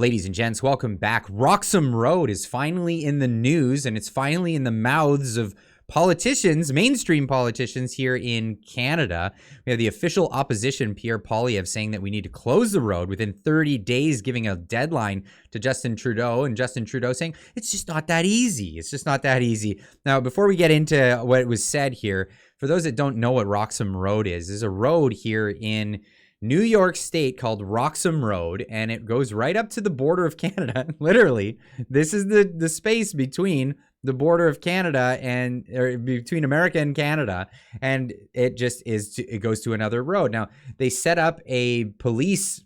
Ladies and gents, welcome back. Roxham Rd is finally in the news, and it's finally in the mouths of politicians, mainstream politicians here in Canada. We have the official opposition, Pierre, saying that we need to close the road within 30 days, giving a deadline to Justin Trudeau, and Justin Trudeau saying it's just not that easy. It's just not that easy. Now, before we get into what was said here, for those that don't know what Roxham Rd is, there's a road here in New York State called Roxham Rd, and it goes right up to the border of Canada. Literally, this is the space between the border of Canada and between America and Canada, and it just it goes to another road. Now, they set up a police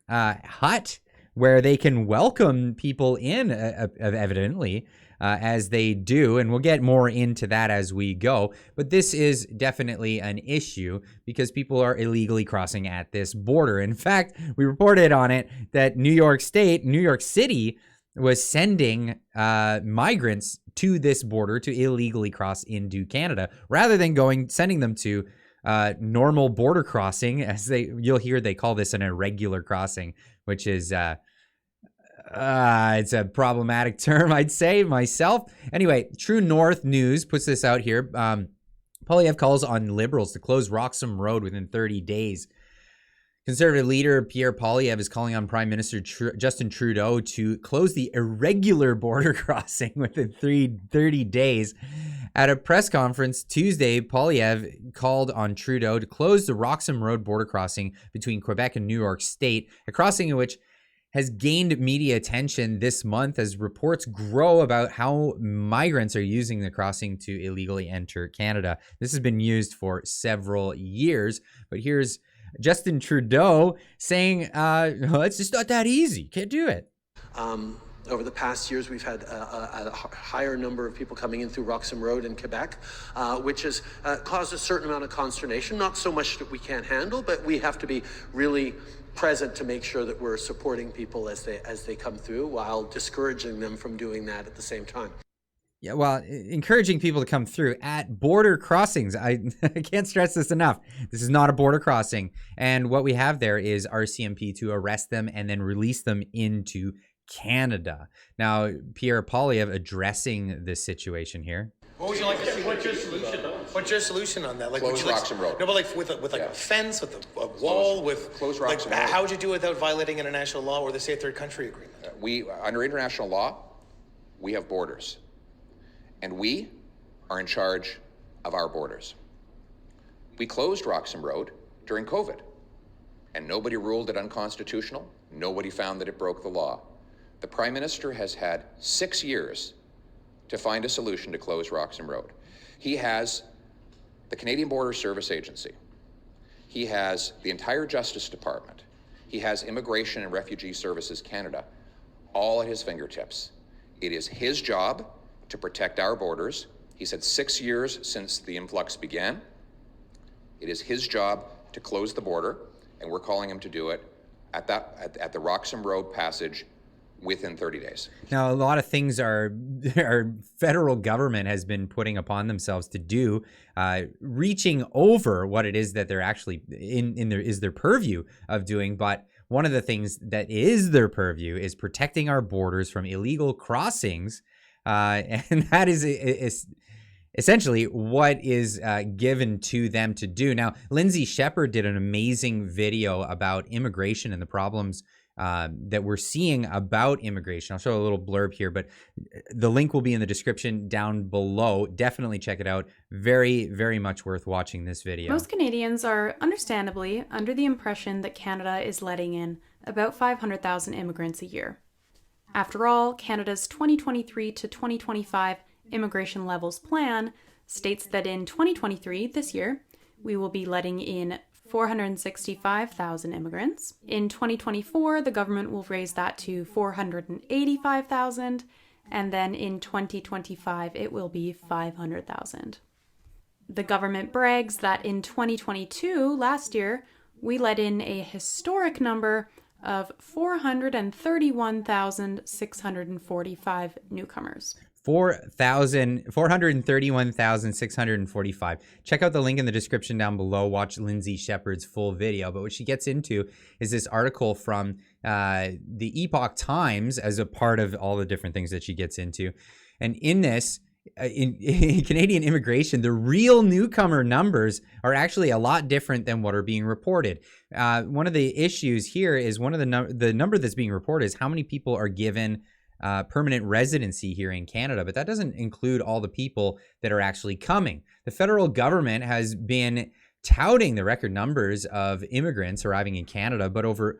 hut where they can welcome people in, evidently, as they do, and we'll get more into that as we go. But this is definitely an issue because people are illegally crossing at this border. In fact, we reported on it that New York City was sending migrants to this border to illegally cross into Canada rather than sending them to normal border crossing, as you'll hear they call this an irregular crossing, which is it's a problematic term, I'd say myself. Anyway, True North News puts this out here. Poilievre calls on Liberals to close Roxham Rd within 30 days. Conservative leader Pierre is calling on Prime Minister Justin Trudeau to close the irregular border crossing within 30 days. At a press conference Tuesday, Poilievre called on Trudeau to close the Roxham Rd border crossing between Quebec and New York State, a crossing in which has gained media attention this month as reports grow about how migrants are using the crossing to illegally enter Canada. This has been used for several years, but here's Justin Trudeau saying, it's just not that easy. Can't do it. Over the past years, we've had a higher number of people coming in through Roxham Rd in Quebec, which has caused a certain amount of consternation. Not so much that we can't handle, but we have to be really present to make sure that we're supporting people as they come through while discouraging them from doing that at the same time. Yeah, well, encouraging people to come through at border crossings. I can't stress this enough. This is not a border crossing. And what we have there is RCMP to arrest them and then release them into Canada. Now, Pierre Poilievre addressing this situation here. What would you like to see? What's your solution? What's your solution on that? Like, close Roxham Rd. No, but like with a fence, with a wall, close Roxham Rd. How would you do it without violating international law or the Safe Third Country Agreement? We, under international law, we have borders, and we are in charge of our borders. We closed Roxham Rd during COVID, and nobody ruled it unconstitutional. Nobody found that it broke the law. The Prime Minister has had 6 years to find a solution to close Roxham Rd. He has the Canadian Border Service Agency. He has the entire Justice Department. He has Immigration and Refugee Services Canada, all at his fingertips. It is his job to protect our borders. He's had 6 years since the influx began. It is his job to close the border, and we're calling him to do it at the Roxham Rd passage within 30 days. Now, a lot of things our federal government has been putting upon themselves to do, reaching over what it is that they're actually is their purview of doing. But one of the things that is their purview is protecting our borders from illegal crossings, and that is essentially what is given to them to do. Now, Lindsay Shepherd did an amazing video about immigration and the problems that we're seeing about immigration. I'll show a little blurb here, but the link will be in the description down below. Definitely check it out. Very, very much worth watching this video. Most Canadians are understandably under the impression that Canada is letting in about 500,000 immigrants a year. After all, Canada's 2023 to 2025 immigration levels plan states that in 2023, this year, we will be letting in 465,000 immigrants. In 2024, the government will raise that to 485,000, and then in 2025, it will be 500,000. The government brags that in 2022, last year, we let in a historic number of 431,645 newcomers. 431,645. Check out the link in the description down below. Watch Lindsay Shepherd's full video. But what she gets into is this article from the Epoch Times as a part of all the different things that she gets into. And in this, in Canadian immigration, the real newcomer numbers are actually a lot different than what are being reported. One of the issues here is one of the number that's being reported is how many people are given permanent residency here in Canada, but that doesn't include all the people that are actually coming. The federal government has been touting the record numbers of immigrants arriving in Canada, but over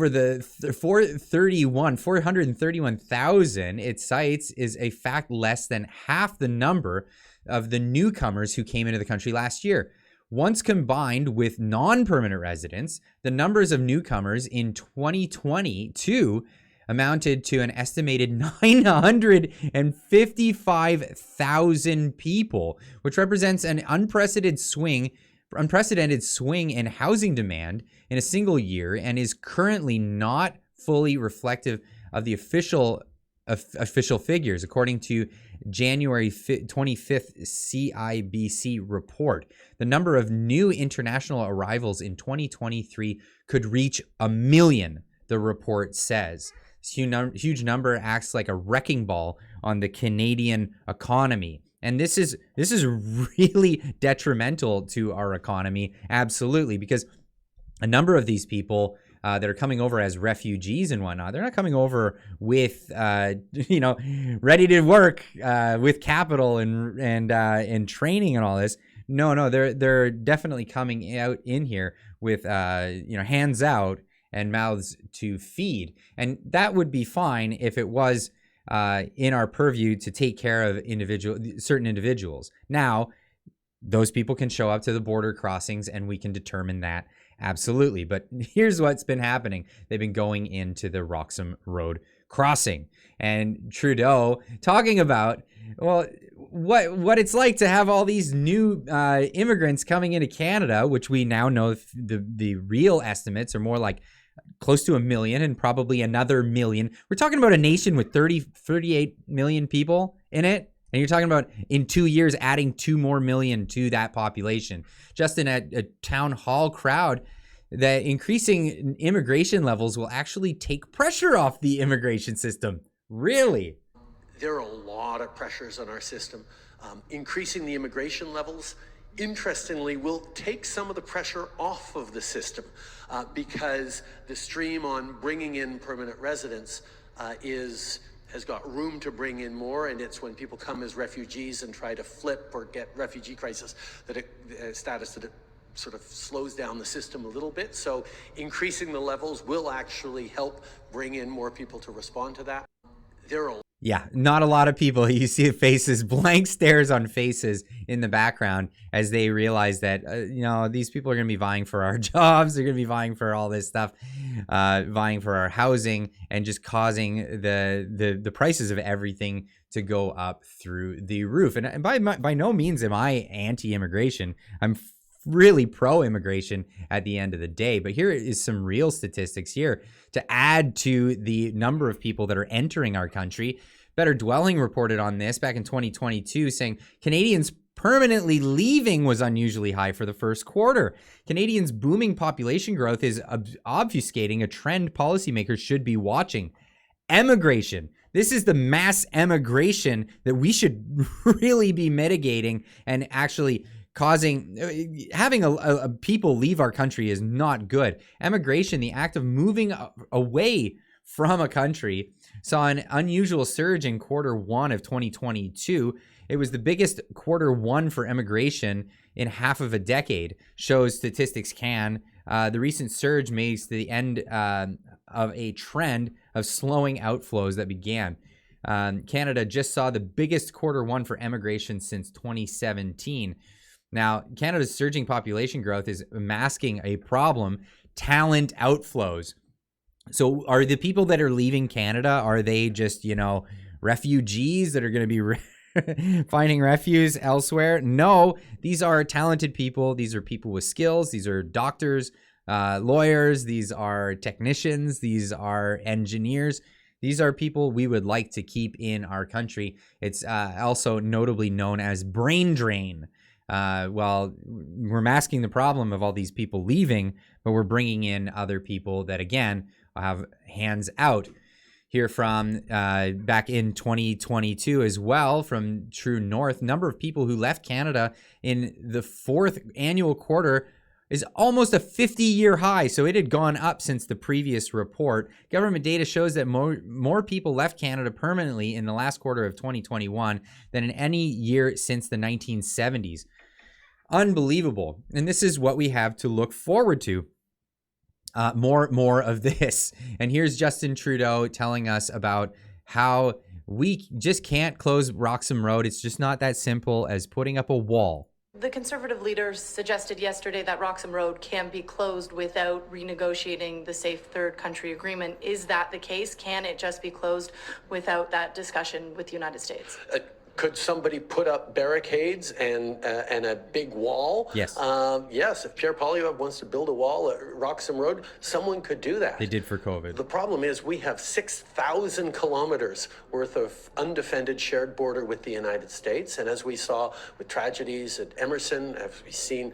the 431,000 it cites is a fact less than half the number of the newcomers who came into the country last year. Once combined with non-permanent residents, the numbers of newcomers in 2022 amounted to an estimated 955,000 people, which represents an unprecedented swing in housing demand in a single year, and is currently not fully reflective of the official figures, according to January 25th CIBC report. The number of new international arrivals in 2023 could reach 1 million, the report says. This huge number acts like a wrecking ball on the Canadian economy. And this is really detrimental to our economy, absolutely, because a number of these people that are coming over as refugees and whatnot, they're not coming over with, ready to work with capital and training and all this. No, they're definitely coming out in here with, hands out and mouths to feed. And that would be fine if it was in our purview to take care of certain individuals. Now, those people can show up to the border crossings and we can determine that, absolutely. But here's what's been happening. They've been going into the Roxham Road crossing. And Trudeau talking about, well, what it's like to have all these new immigrants coming into Canada, which we now know the real estimates are more like close to 1 million and probably another million. We're talking about a nation with 38 million people in it. And you're talking about in 2 years adding 2 more million to that population. Just in a town hall crowd, that increasing immigration levels will actually take pressure off the immigration system. Really? There are a lot of pressures on our system. Increasing the immigration levels, interestingly, will take some of the pressure off of the system because the stream on bringing in permanent residents has got room to bring in more, and it's when people come as refugees and try to flip or get refugee crisis status that it sort of slows down the system a little bit. So increasing the levels will actually help bring in more people to respond to that. Yeah, not a lot of people. You see faces, blank stares on faces in the background as they realize that, these people are going to be vying for our jobs. They're going to be vying for all this stuff, vying for our housing, and just causing the prices of everything to go up through the roof. And by no means am I anti-immigration. I'm really pro-immigration at the end of the day. But here is some real statistics here to add to the number of people that are entering our country. Better Dwelling reported on this back in 2022, saying Canadians permanently leaving was unusually high for the first quarter. Canadians' booming population growth is obfuscating a trend policymakers should be watching. Emigration. This is the mass emigration that we should really be mitigating, and actually having a people leave our country is not good. Emigration, the act of moving away from a country, saw an unusual surge in quarter one of 2022. It was the biggest quarter one for emigration in half of a decade, shows Statistics Can. The recent surge makes the end of a trend of slowing outflows that began. Canada just saw the biggest quarter one for emigration since 2017. Now, Canada's surging population growth is masking a problem: talent outflows. So are the people that are leaving Canada, are they just, refugees that are going to be finding refuge elsewhere? No, these are talented people. These are people with skills. These are doctors, lawyers. These are technicians. These are engineers. These are people we would like to keep in our country. It's also notably known as brain drain. We're masking the problem of all these people leaving, but we're bringing in other people that, again, I'll have hands out here from back in 2022 as well from True North. Number of people who left Canada in the fourth annual quarter is almost a 50-year high. So it had gone up since the previous report. Government data shows that more people left Canada permanently in the last quarter of 2021 than in any year since the 1970s. Unbelievable. And this is what we have to look forward to. More of this. And here's Justin Trudeau telling us about how we just can't close Roxham Road. It's just not that simple as putting up a wall. The Conservative leaders suggested yesterday that Roxham Road can be closed without renegotiating the Safe Third Country Agreement. Is that the case? Can it just be closed without that discussion with the United States? Could somebody put up barricades and a big wall? Yes. Yes, if Pierre Poilievre wants to build a wall at Roxham Road, someone could do that. They did for COVID. The problem is we have 6,000 kilometers worth of undefended shared border with the United States. And as we saw with tragedies at Emerson, as we've seen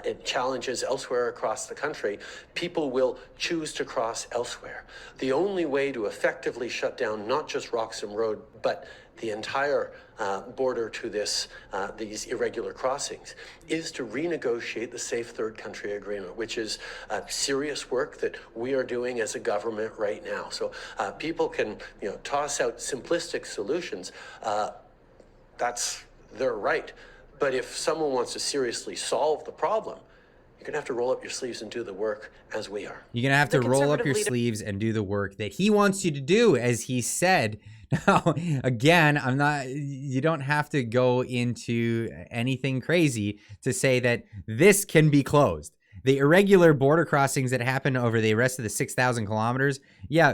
in challenges elsewhere across the country, people will choose to cross elsewhere. The only way to effectively shut down not just Roxham Road, but the entire border to these irregular crossings is to renegotiate the Safe Third Country Agreement, which is serious work that we are doing as a government right now. So people can toss out simplistic solutions. That's their right. But if someone wants to seriously solve the problem, you're going to have to roll up your sleeves and do the work as we are. You're going to have to roll up your sleeves and do the work that he wants you to do, as he said. Now, again, you don't have to go into anything crazy to say that this can be closed. The irregular border crossings that happen over the rest of the 6,000 kilometers, yeah,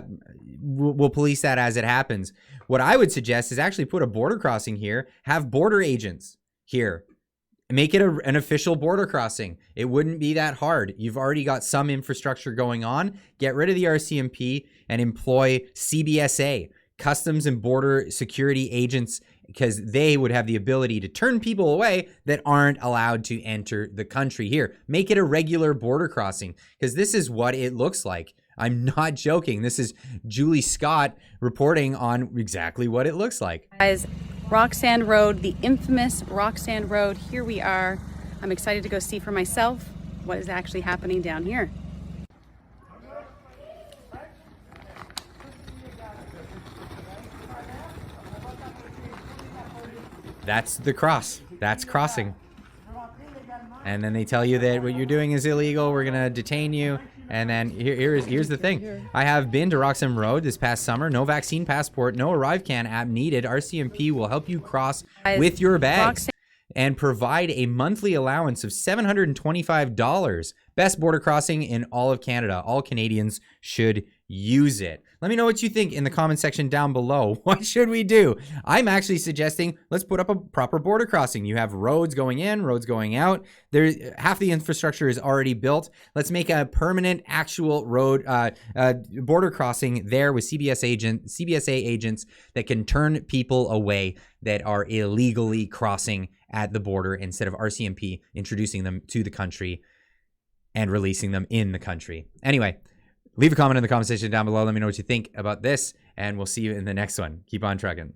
we'll police that as it happens. What I would suggest is actually put a border crossing here, have border agents here. Make it an official border crossing. It wouldn't be that hard. You've already got some infrastructure going on. Get rid of the RCMP and employ CBSA, Customs and Border Security agents, because they would have the ability to turn people away that aren't allowed to enter the country here. Make it a regular border crossing, because this is what it looks like. I'm not joking. This is Julie Scott reporting on exactly what it looks like. Guys, Roxham Road, the infamous Roxham Road. Here we are. I'm excited to go see for myself what is actually happening down here. That's the cross. That's crossing. And then they tell you that what you're doing is illegal. We're going to detain you. And then here's the thing. I have been to Roxham Road this past summer. No vaccine passport, no ArriveCan app needed. RCMP will help you cross with your bags and provide a monthly allowance of $725. Best border crossing in all of Canada. All Canadians should use it. Let me know what you think in the comment section down below. What should we do? I'm actually suggesting let's put up a proper border crossing. You have roads going in, roads going out. Half the infrastructure is already built. Let's make a permanent actual road border crossing there with CBSA agents that can turn people away that are illegally crossing at the border instead of RCMP introducing them to the country and releasing them in the country. Anyway, leave a comment in the comment section down below. Let me know what you think about this, and we'll see you in the next one. Keep on trucking.